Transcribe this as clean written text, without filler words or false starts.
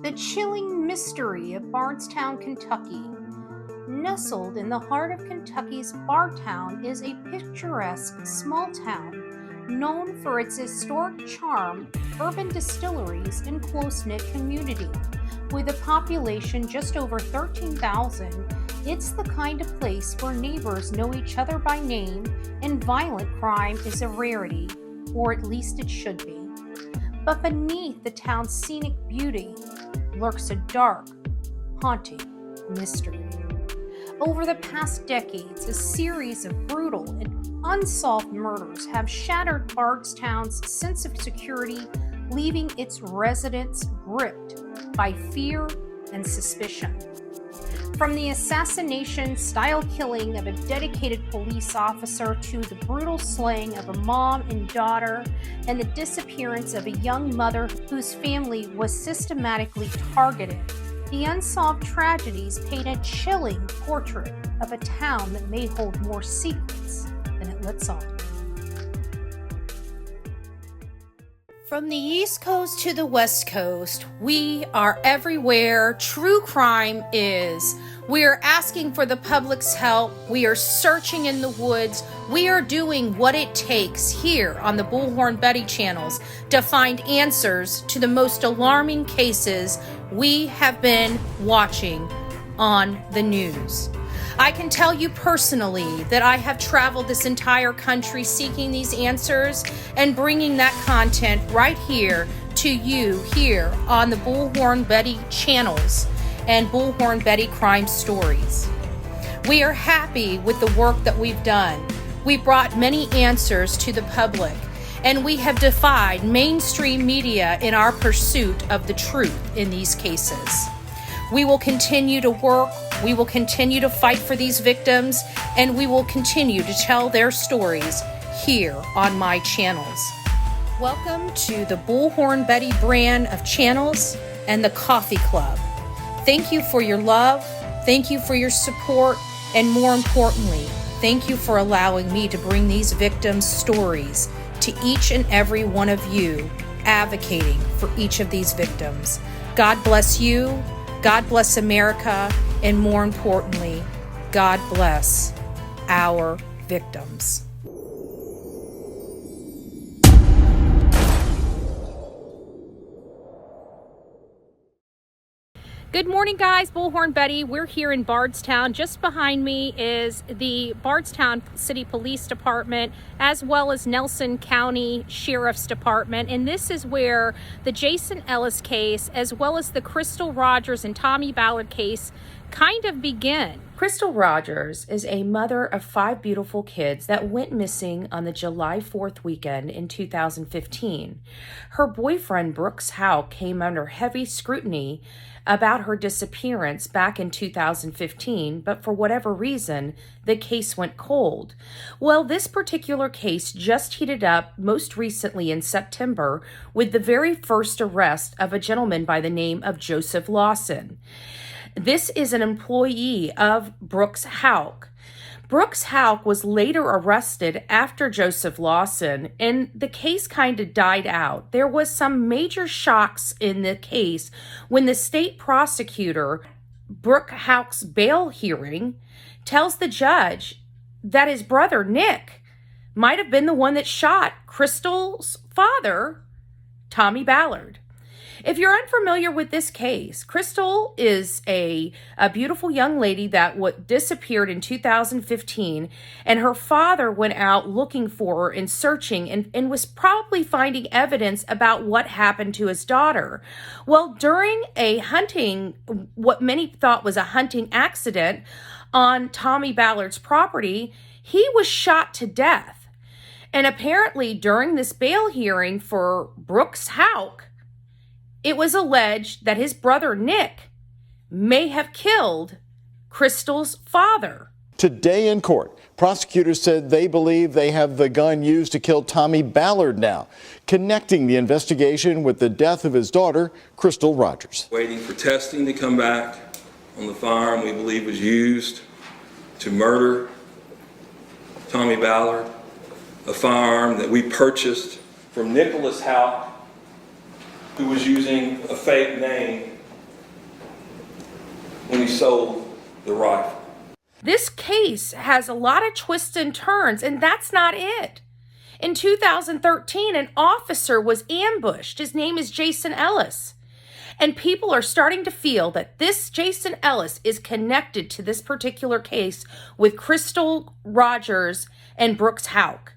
The chilling mystery of Bardstown, Kentucky. Nestled in the heart of Kentucky's Bardstown is a picturesque small town known for its historic charm, urban distilleries, and close-knit community. With a population just over 13,000, it's the kind of place where neighbors know each other by name and violent crime is a rarity, or at least it should be. But beneath the town's scenic beauty lurks a dark, haunting mystery. Over the past decades, a series of brutal and unsolved murders have shattered Bardstown's sense of security, leaving its residents gripped by fear and suspicion. From the assassination-style killing of a dedicated police officer to the brutal slaying of a mom and daughter and the disappearance of a young mother whose family was systematically targeted, the unsolved tragedies paint a chilling portrait of a town that may hold more secrets than it lets on. From the East Coast to the West Coast, we are everywhere true crime is. We are asking for the public's help. We are searching in the woods. We are doing what it takes here on the Bullhorn Betty channels to find answers to the most alarming cases we have been watching on the news. I can tell you personally that I have traveled this entire country seeking these answers and bringing that content right here to you here on the Bullhorn Betty channels and Bullhorn Betty Crime Stories. We are happy with the work that we've done. We brought many answers to the public, and we have defied mainstream media in our pursuit of the truth in these cases. We will continue to work, we will continue to fight for these victims, and we will continue to tell their stories here on my channels. Welcome to the Bullhorn Betty brand of channels and the Coffee Club. Thank you for your love, thank you for your support, and more importantly, thank you for allowing me to bring these victims' stories to each and every one of you, advocating for each of these victims. God bless you. God bless America, and more importantly, God bless our victims. Good morning, guys. Bullhorn Betty. We're here in Bardstown. Just behind me is the Bardstown City Police Department, as well as Nelson County Sheriff's Department. And this is where the Jason Ellis case, as well as the Crystal Rogers and Tommy Ballard case, kind of begin. Crystal Rogers is a mother of 5 beautiful kids that went missing on the July 4th weekend in 2015. Her boyfriend, Brooks Houck, came under heavy scrutiny about her disappearance back in 2015, but for whatever reason, the case went cold. Well, this particular case just heated up most recently in September with the very first arrest of a gentleman by the name of Joseph Lawson. This is an employee of Brooks Houck. Brooks Houck was later arrested after Joseph Lawson, and the case kind of died out. There was some major shocks in the case when the state prosecutor, Brooks Houck's bail hearing, tells the judge that his brother, Nick, might have been the one that shot Crystal's father, Tommy Ballard. If you're unfamiliar with this case, Crystal is a beautiful young lady that disappeared in 2015, and her father went out looking for her and searching and was probably finding evidence about what happened to his daughter. Well, during a hunting, what many thought was a hunting accident on Tommy Ballard's property, he was shot to death. And apparently during this bail hearing for Brooks Houck, it was alleged that his brother, Nick, may have killed Crystal's father. Today in court, prosecutors said they believe they have the gun used to kill Tommy Ballard now, connecting the investigation with the death of his daughter, Crystal Rogers. Waiting for testing to come back on the firearm we believe was used to murder Tommy Ballard, a firearm that we purchased from Nicholas Houck, who was using a fake name when he sold the rifle. This case has a lot of twists and turns, and that's not it. In 2013, an officer was ambushed. His name is Jason Ellis. And people are starting to feel that this Jason Ellis is connected to this particular case with Crystal Rogers and Brooks Houck.